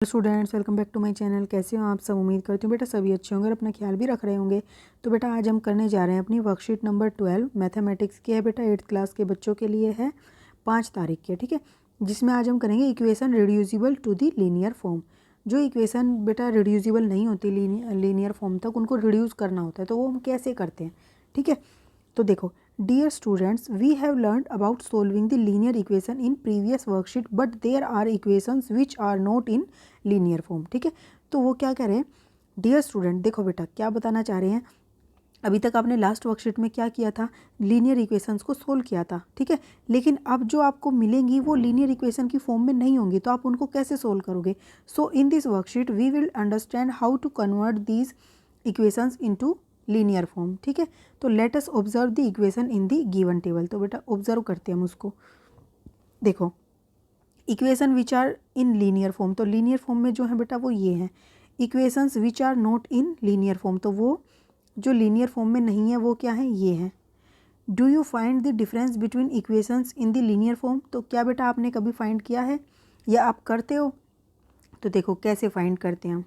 Students, welcome back to my channel. कैसे हो आप सब? उम्मीद करती हूँ बेटा सभी अच्छे होंगे और अपना ख्याल भी रख रहे होंगे। तो बेटा आज हम करने जा रहे हैं अपनी वर्कशीट नंबर 12 मैथमेटिक्स की है बेटा, 8th क्लास के बच्चों के लिए है, 5 तारीख के, ठीक है। जिसमें आज हम करेंगे equation reducible to the linear form. जो इक्वेशन बेटा रिड्यूसिबल नहीं होती लीनियर फॉर्म तक, उनको रिड्यूस करना होता है, तो वो हम कैसे करते हैं, ठीक है। तो देखो, dear students, we have learned about solving the linear equation in previous worksheet, but there are equations which are not in linear form, ठीक है। तो वो क्या कह रहे हैं, डियर स्टूडेंट, देखो बेटा क्या बताना चाह रहे हैं। अभी तक आपने लास्ट वर्कशीट में क्या किया था, लीनियर इक्वेशंस को सोल्व किया था, ठीक है। लेकिन अब जो आपको मिलेंगी वो लीनियर इक्वेशन की फॉर्म में नहीं होंगी, तो आप उनको कैसे सोल्व करोगे। So in this worksheet we will understand how to convert these equations into linear form, ठीक है। तो let us observe the equation in the given table. तो बेटा ऑब्जर्व करते हैं हम उसको। देखो, equation which are in linear form, तो लीनियर फॉर्म में जो है बेटा वो ये हैं। Equations which are not in linear form, तो वो जो लीनियर फॉर्म में नहीं है वो क्या है, ये है। Do you find the difference between equations in the linear form, तो क्या बेटा आपने कभी फाइंड किया है या आप करते हो। तो देखो कैसे फाइंड करते हैं हम।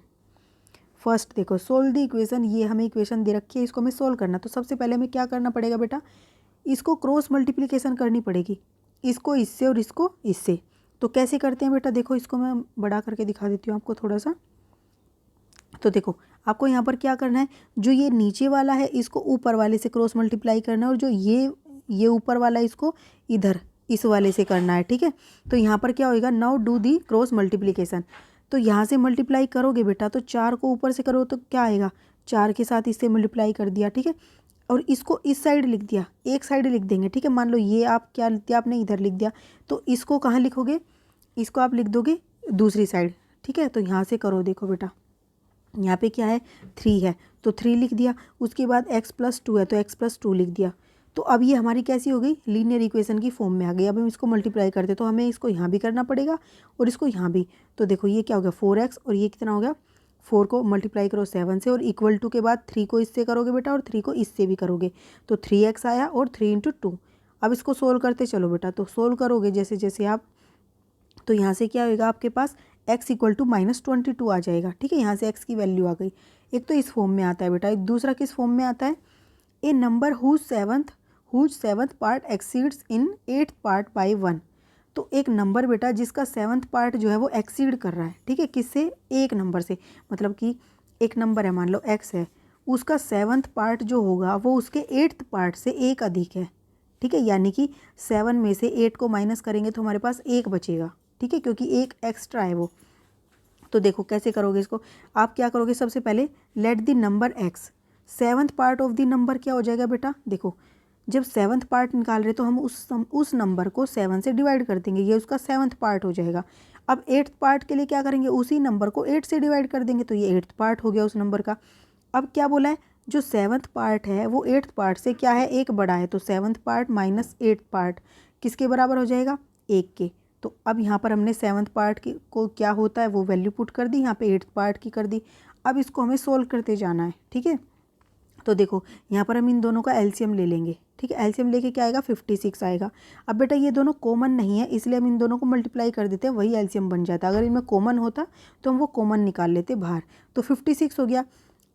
फर्स्ट देखो, सोल्व द इक्वेशन, ये हमें इक्वेशन दे रखी है, इसको हमें सोल्व करना। तो सबसे पहले हमें क्या करना पड़ेगा बेटा, इसको क्रॉस मल्टीप्लिकेशन करनी पड़ेगी, इसको इससे और इसको इससे। तो कैसे करते हैं बेटा, देखो इसको मैं बड़ा करके दिखा देती हूँ आपको थोड़ा सा। तो देखो आपको यहाँ पर क्या करना है, जो ये नीचे वाला है इसको ऊपर वाले से क्रॉस मल्टीप्लाई करना है, और जो ये ऊपर वाला इसको इधर इस वाले से करना है, ठीक है। तो यहाँ पर क्या होएगा, now do the cross multiplication. तो यहाँ से मल्टीप्लाई करोगे बेटा, तो 4 को ऊपर से करो तो क्या आएगा, 4 के साथ इससे मल्टीप्लाई कर दिया, ठीक है। और इसको इस साइड लिख दिया, एक साइड लिख देंगे, ठीक है। मान लो ये आप क्या लिख दिया, आपने इधर लिख दिया, तो इसको कहाँ लिखोगे, इसको आप लिख दोगे दूसरी साइड, ठीक है। तो यहाँ से करो, देखो बेटा यहाँ पे क्या है, 3 है तो 3 लिख दिया। उसके बाद x+2 है तो x+2 लिख दिया। तो अब ये हमारी कैसी हो गई, लीनियर इक्वेशन की फॉर्म में आ गई। अब हम इसको मल्टीप्लाई करते तो हमें इसको यहाँ भी करना पड़ेगा और इसको यहाँ भी। तो देखो ये क्या हो गया, 4x, और ये कितना हो गया, 4 को मल्टीप्लाई करो 7 से, और इक्वल टू के बाद 3 को इससे करोगे बेटा, और 3 को इससे भी करोगे, तो 3x आया, और 3 × 2। अब इसको सोल्व करते चलो बेटा, तो सोल्व करोगे जैसे जैसे आप, तो यहाँ से क्या होएगा आपके पास, x = -22 आ जाएगा, ठीक है। यहाँ से x की वैल्यू आ गई। एक तो इस फॉर्म में आता है बेटा, एक दूसरा किस फॉर्म में आता है, a number whose seventh part exceeds in 8th part by 1। तो एक नंबर बेटा जिसका 7th पार्ट जो है वो एक्सीड कर रहा है, ठीक है, किससे, एक नंबर से। मतलब कि एक नंबर है, मान लो x है, उसका 7th पार्ट जो होगा वो उसके 8th पार्ट से एक अधिक है, ठीक है। यानी कि 7 में से 8 को माइनस करेंगे तो हमारे पास 1 बचेगा, ठीक है, क्योंकि एक एक्स्ट्रा है वो। तो देखो कैसे करोगे इसको, आप क्या करोगे, सबसे पहले let the number x, 7th part of the number क्या हो जाएगा बेटा, देखो जब 7th पार्ट निकाल रहे तो हम उस नंबर को 7 से डिवाइड कर देंगे, ये उसका 7th पार्ट हो जाएगा। अब 8th पार्ट के लिए क्या करेंगे, उसी नंबर को 8 से डिवाइड कर देंगे, तो ये 8th पार्ट हो गया उस नंबर का। अब क्या बोला है, जो 7th पार्ट है वो 8th पार्ट से क्या है, एक बड़ा है, तो 7th part minus 8th part किसके बराबर हो जाएगा, 1 के। तो अब यहाँ पर हमने 7th पार्ट की को क्या होता है वो वैल्यू पुट कर दी, यहाँ पे 8th पार्ट की कर दी। अब इसको हमें सोल्व करते जाना है, ठीक है। तो देखो यहाँ पर हम इन दोनों का एलसीएम ले लेंगे, ठीक है। एलसीएम लेके क्या आएगा, 56 आएगा। अब बेटा ये दोनों कॉमन नहीं है, इसलिए हम इन दोनों को मल्टीप्लाई कर देते हैं, वही एलसीएम बन जाता। अगर इनमें कॉमन होता तो हम वो कॉमन निकाल लेते बाहर, तो 56 हो गया।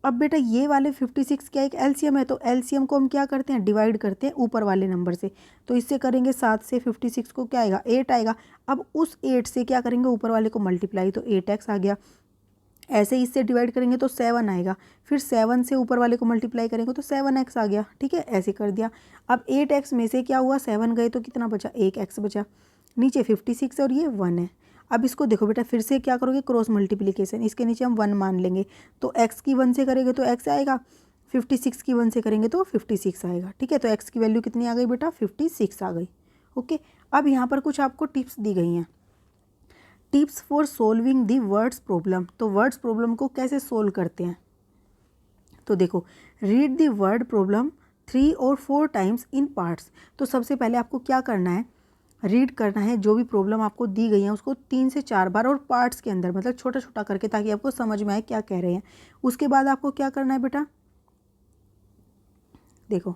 अब बेटा ये वाले 56 क्या एक एलसीएम है, तो एलसीएम को हम क्या करते हैं, डिवाइड करते हैं ऊपर वाले नंबर से। तो इससे करेंगे 7 से 56 को क्या आएगा, 8 आएगा। अब उस 8 से क्या करेंगे, ऊपर वाले को मल्टीप्लाई, तो 8x आ गया। ऐसे ही इससे डिवाइड करेंगे तो 7 आएगा, फिर 7 से ऊपर वाले को मल्टीप्लाई करेंगे तो 7x आ गया, ठीक है, ऐसे कर दिया। अब 8x में से क्या हुआ, 7 गए तो कितना बचा, 1x बचा। नीचे 56 और ये 1 है। अब इसको देखो बेटा फिर से क्या करोगे, क्रॉस मल्टीप्लिकेशन, इसके नीचे हम 1 मान लेंगे, तो x की 1 से करेंगे तो x आएगा, 56 की 1 से करेंगे तो 56 आएगा, ठीक है। तो x की वैल्यू कितनी आ गई बेटा, 56 आ गई, ओके। अब यहाँ पर कुछ आपको टिप्स दी गई हैं, tips for solving the words problem. तो वर्ड्स प्रॉब्लम को कैसे सोल्व करते हैं, तो देखो, रीड दी वर्ड प्रॉब्लम 3 और 4 टाइम्स इन पार्ट्स। तो सबसे पहले आपको क्या करना है, रीड करना है, जो भी प्रॉब्लम आपको दी गई है उसको 3 से 4 बार, और पार्ट्स के अंदर, मतलब छोटा छोटा करके, ताकि आपको समझ में आए क्या कह रहे हैं। उसके बाद आपको क्या करना है बेटा, देखो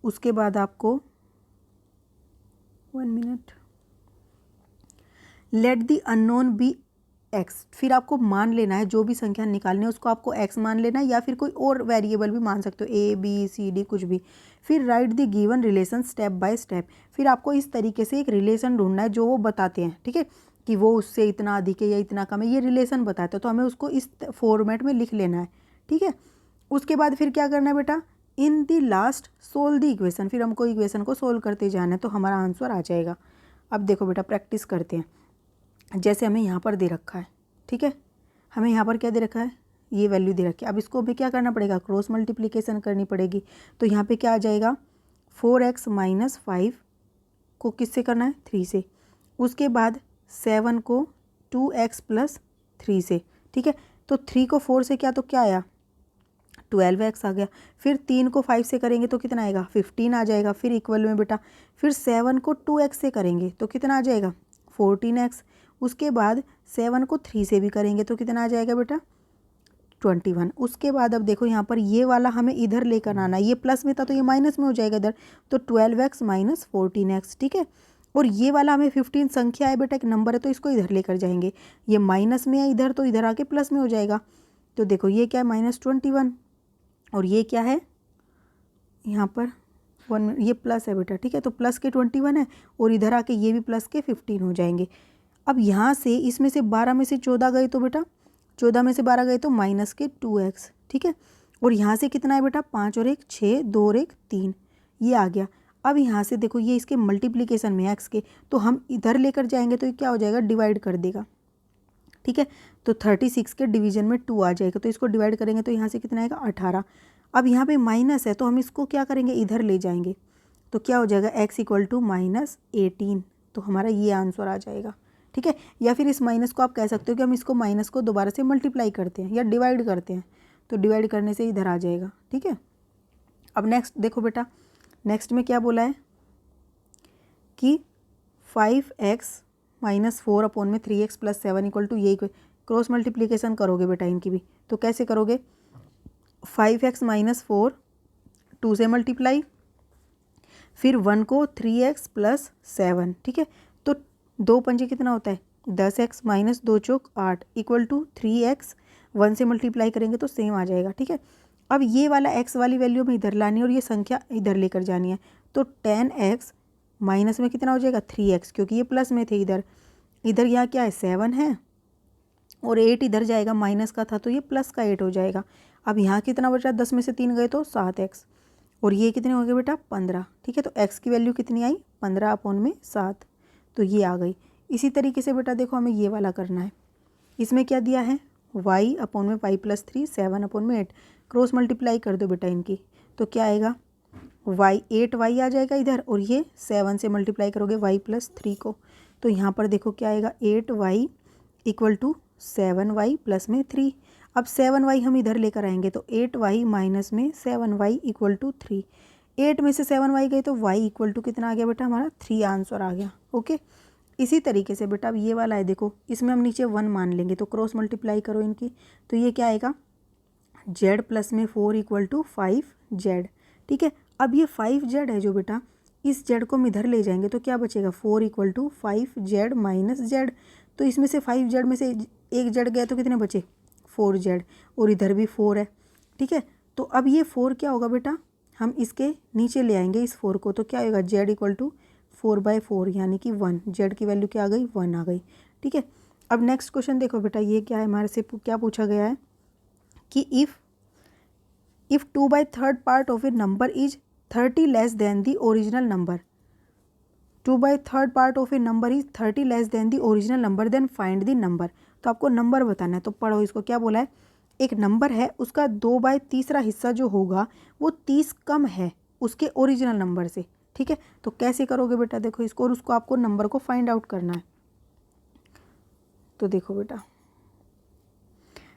उसके बाद आपको 1 minute, let the unknown be x. फिर आपको मान लेना है, जो भी संख्या निकालनी है उसको आपको एक्स मान लेना है, या फिर कोई और वेरिएबल भी मान सकते हो, ए बी सी डी कुछ भी। फिर right the given relation step by step. फिर आपको इस तरीके से एक रिलेशन ढूंढना है जो वो बताते हैं, ठीक है, कि वो उससे इतना अधिक है या इतना कम है, ये रिलेशन बताते हैं, तो हमें उसको इस फॉर्मेट में लिख लेना है, ठीक है। उसके बाद फिर क्या करना है बेटा, in the last solve the equation. फिर हमको इक्वेशन को सोल्व करते जाना है तो हमारा आंसर आ जाएगा। अब देखो बेटा प्रैक्टिस करते हैं। जैसे हमें यहाँ पर दे रखा है, ठीक है, हमें यहाँ पर क्या दे रखा है, ये वैल्यू दे रखी है। अब इसको हमें क्या करना पड़ेगा, क्रॉस मल्टीप्लिकेशन करनी पड़ेगी। तो यहाँ पे क्या आ जाएगा, 4x माइनस 5 को किससे करना है, 3 से। उसके बाद 7 को 2x प्लस 3 से, ठीक है। तो 3 को 4 से क्या, तो क्या आया, 12x आ गया। फिर 3 को 5 से करेंगे तो कितना आएगा, 15 आ जाएगा। फिर इक्वल में बेटा फिर 7 को 2x से करेंगे तो कितना आ जाएगा, 14x। उसके बाद 7 को 3 से भी करेंगे तो कितना आ जाएगा बेटा, 21। उसके बाद अब देखो यहाँ पर ये वाला हमें इधर लेकर आना है, ये प्लस में था तो ये माइनस में हो जाएगा इधर, तो 12x माइनस 14x, ठीक है। और ये वाला हमें 15 संख्या है बेटा, एक नंबर है, तो इसको इधर लेकर जाएंगे। ये माइनस में है इधर, तो इधर आके प्लस में हो जाएगा। तो देखो ये क्या है, -21, और ये क्या है यहाँ पर 1, ये प्लस है बेटा, ठीक है। तो प्लस के 21 है, और इधर आके ये भी प्लस के 15 हो जाएंगे। अब यहाँ से इसमें से 12 में से 14 गए तो बेटा 14 में से 12 गए तो माइनस के 2x, ठीक है। और यहाँ से कितना है बेटा, 5 और 1 6, 2 और 1 3, ये आ गया। अब यहाँ से देखो ये इसके मल्टीप्लिकेशन में x के, तो हम इधर लेकर जाएंगे तो ये क्या हो जाएगा, डिवाइड कर देगा, ठीक है। तो 36 के डिवीजन में 2 आ जाएगा, तो इसको डिवाइड करेंगे तो यहाँ से कितना आएगा, 18। अब यहाँ पे माइनस है तो हम इसको क्या करेंगे, इधर ले जाएंगे, तो क्या हो जाएगा, x इक्वल टू -18। तो हमारा ये आंसर आ जाएगा, ठीक है। या फिर इस माइनस को आप कह सकते हो कि हम इसको माइनस को दोबारा से मल्टीप्लाई करते हैं या डिवाइड करते हैं, तो डिवाइड करने से इधर आ जाएगा, ठीक है। अब नेक्स्ट देखो बेटा, नेक्स्ट में क्या बोला है कि 5x माइनस 4 अपॉन में 3x प्लस 7 इक्वल टू, ये क्रॉस मल्टीप्लिकेशन करोगे बेटा इनकी भी, तो कैसे करोगे, 5x माइनस 4 2 से मल्टीप्लाई, फिर 1 को 3x प्लस 7, ठीक है। तो 2 पंजे कितना होता है, 10x minus 2 Chowk 8 equal to 3x, 1 से मल्टीप्लाई करेंगे तो सेम आ जाएगा, ठीक है। अब ये वाला x वाली वैल्यू में इधर लानी है और ये संख्या इधर लेकर जानी है, तो 10x माइनस में कितना हो जाएगा, 3x, क्योंकि ये प्लस में थे इधर, इधर यहाँ क्या है 7 है, और 8 इधर जाएगा, माइनस का था तो ये प्लस का 8 हो जाएगा। अब यहाँ कितना बचा, 10 में से 3 गए तो 7x, और ये कितने हो गए बेटा 15, ठीक है। तो x की वैल्यू कितनी आई, 15 अपॉन में 7, तो ये आ गई। इसी तरीके से बेटा देखो हमें ये वाला करना है, इसमें क्या दिया है, y अपॉन में y प्लस 3 7 अपॉन में 8, क्रॉस मल्टीप्लाई कर दो बेटा इनकी, तो क्या आएगा, 8y आ जाएगा इधर, और ये 7 से मल्टीप्लाई करोगे y प्लस 3 को, तो यहाँ पर देखो क्या आएगा, 8y equal to 7y plus में 3। अब 7y हम इधर लेकर आएंगे तो 8y माइनस में 7y इक्वल टू 3, 8 में से 7y गए तो y इक्वल टू कितना आ गया बेटा, हमारा 3 आंसर आ गया, ओके। इसी तरीके से बेटा अब ये वाला है, देखो इसमें हम नीचे 1 मान लेंगे, तो क्रॉस मल्टीप्लाई करो इनकी, तो ये क्या आएगा, z प्लस में 4 इक्वल टू 5z, ठीक है। अब ये 5z है जो बेटा, इस z को हम इधर ले जाएंगे तो क्या बचेगा, 4 equal to 5z minus z, तो इसमें से 5z में से एक z गया तो कितने बचे, 4z, और इधर भी 4 है, ठीक है। तो अब ये 4 क्या होगा बेटा, हम इसके नीचे ले आएंगे इस 4 को, तो क्या होगा, z इक्वल टू 4/4 यानी कि 1, z की वैल्यू क्या आ गई, 1 आ गई, ठीक है। अब नेक्स्ट क्वेश्चन देखो बेटा, ये क्या है, हमारे से क्या पूछा गया है कि if 2/3 part of a number is 30 less than the original number, 2/3 part of a number is 30 less than the original number, then find the number. तो आपको नंबर बताना है, तो पढ़ो इसको, क्या बोला है, एक नंबर है उसका 2/3 हिस्सा जो होगा वो 30 कम है उसके ओरिजिनल नंबर से, ठीक है। तो कैसे करोगे बेटा, देखो इसको, और उसको आपको नंबर को फाइंड आउट करना है। तो देखो बेटा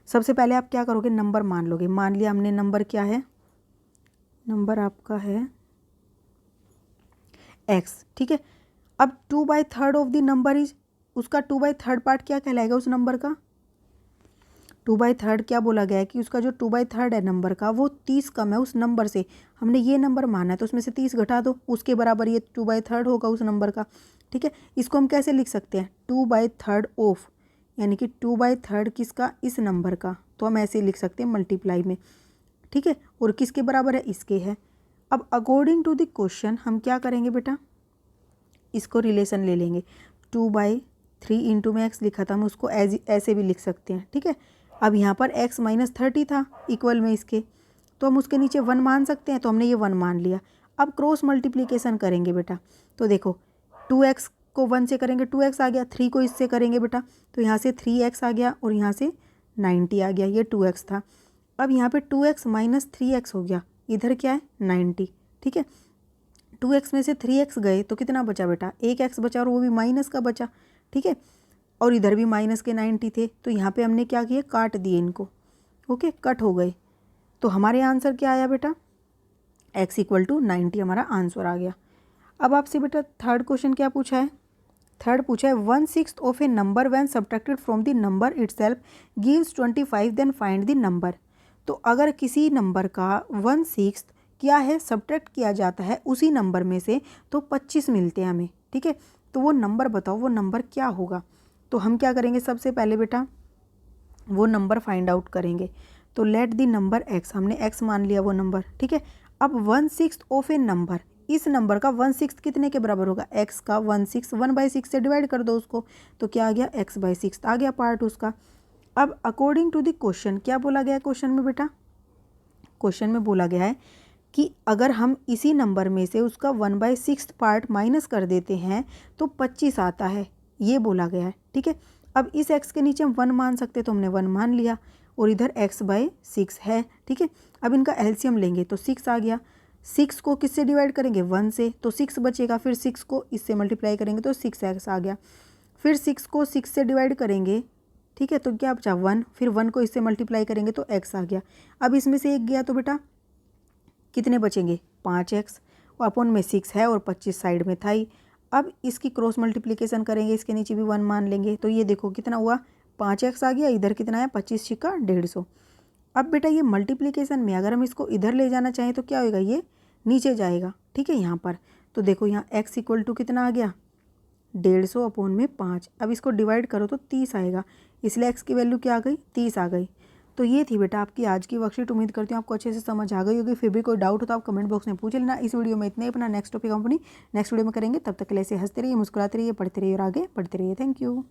सबसे पहले आप क्या करोगे, नंबर मान लोगे, मान लिया हमने, नंबर क्या है, नंबर आपका है x, ठीक है। अब 2/3 ऑफ द नंबर इज, उसका 2/3 पार्ट क्या कहलाएगा उस नंबर का, 2/3 क्या बोला गया है कि उसका जो 2/3 है नंबर का वो 30 कम है उस नंबर से, हमने ये नंबर माना है तो उसमें से 30 घटा दो, उसके बराबर ये 2/3 होगा उस नंबर का, ठीक है। इसको हम कैसे लिख सकते हैं, 2/3 ऑफ, यानी कि 2/3 किसका, इस नंबर का, तो हम ऐसे लिख सकते हैं मल्टीप्लाई में, ठीक है। और किसके बराबर है, इसके है। अब अकॉर्डिंग टू द क्वेश्चन हम क्या करेंगे बेटा, इसको रिलेशन ले लेंगे। 2/3 इंटू में एक्स लिखा था, हम उसको ऐसे भी लिख सकते हैं, ठीक है। अब यहाँ पर x -30 था इक्वल में इसके, तो हम उसके नीचे 1 मान सकते हैं, तो हमने ये 1 मान लिया। अब क्रॉस मल्टीप्लिकेशन करेंगे बेटा, तो देखो 2x को 1 से करेंगे 2x आ गया, 3 को इससे करेंगे बेटा तो यहाँ से 3x आ गया और यहाँ से 90 आ गया, ये 2x था। अब यहाँ पे 2x - 3x हो गया, इधर क्या है 90, ठीक है। 2x में से 3x गए तो कितना बचा बेटा, एक x बचा और वो भी माइनस का बचा, ठीक है। और इधर भी माइनस के 90 थे, तो यहाँ पे हमने क्या किया, काट दिए इनको, ओके, कट हो गए। तो हमारे आंसर क्या आया बेटा, x = 90 हमारा आंसर आ गया। अब आपसे बेटा थर्ड क्वेश्चन क्या पूछा है, थर्ड पूछा है 1/6 of a number when subtracted from the number itself gives 25, then find the number. तो अगर किसी नंबर का 1/6 क्या है सब्ट्रैक्ट किया जाता है उसी नंबर में से, तो 25 मिलते हैं हमें, ठीक है। तो वो नंबर बताओ, वो नंबर क्या होगा। तो हम क्या करेंगे, सबसे पहले बेटा वो नंबर फाइंड आउट करेंगे। तो लेट द नंबर x, हमने x मान लिया वो नंबर, ठीक है। अब 1/6 ऑफ ए नंबर, इस नंबर का 1/6 कितने के बराबर होगा, x का 1/6, 1/6 से डिवाइड कर दो उसको, तो क्या आ गया, x/6 आ गया पार्ट उसका। अब अकॉर्डिंग टू द क्वेश्चन क्या बोला गया है क्वेश्चन में बेटा, क्वेश्चन में बोला गया है कि अगर हम इसी नंबर में से उसका 1/6 पार्ट माइनस कर देते हैं तो 25 आता है, ये बोला गया है, ठीक है। अब इस x के नीचे हम 1 मान सकते, तो हमने 1 मान लिया और इधर x/6 है, ठीक है। अब इनका एलसीएम लेंगे तो 6 आ गया, 6 को किससे डिवाइड करेंगे, 1 से, तो 6 बचेगा, फिर 6 को इससे मल्टीप्लाई करेंगे तो 6x आ गया, फिर 6 को 6 से डिवाइड करेंगे, ठीक है, तो क्या बचा 1, फिर 1 को इससे मल्टीप्लाई करेंगे तो x आ गया। अब इसमें से एक गया तो बेटा कितने बचेंगे, 5x, और अपॉन में 6 है और 25 साइड में था ही। अब इसकी क्रॉस मल्टीप्लिकेशन करेंगे, इसके नीचे भी 1 मान लेंगे, तो ये देखो कितना हुआ, 5x आ गया, इधर कितना है 25 छिक्का 150। अब बेटा ये मल्टीप्लिकेशन में अगर हम इसको इधर ले जाना चाहें तो क्या होगा, ये नीचे जाएगा, ठीक है। यहाँ पर तो देखो यहाँ x = कितना आ गया, 150 अपॉन में 5। अब इसको डिवाइड करो तो 30 आएगा, इसलिए x की वैल्यू क्या आ गई, 30 आ गई। तो ये थी बेटा आपकी आज की वर्कशीट। उम्मीद करती हूँ आपको अच्छे से समझ आ गई होगी। फिर भी कोई डाउट हो तो आप कमेंट बॉक्स में पूछ लेना। इस वीडियो में इतना ही, अपना नेक्स्ट टॉपिक अपनी नेक्स्ट वीडियो में करेंगे। तब तक के लिए ऐसे हंसते रहिए, मुस्कुराते रहिए, पढ़ते रहिए और आगे बढ़ते रहिए। Thank you.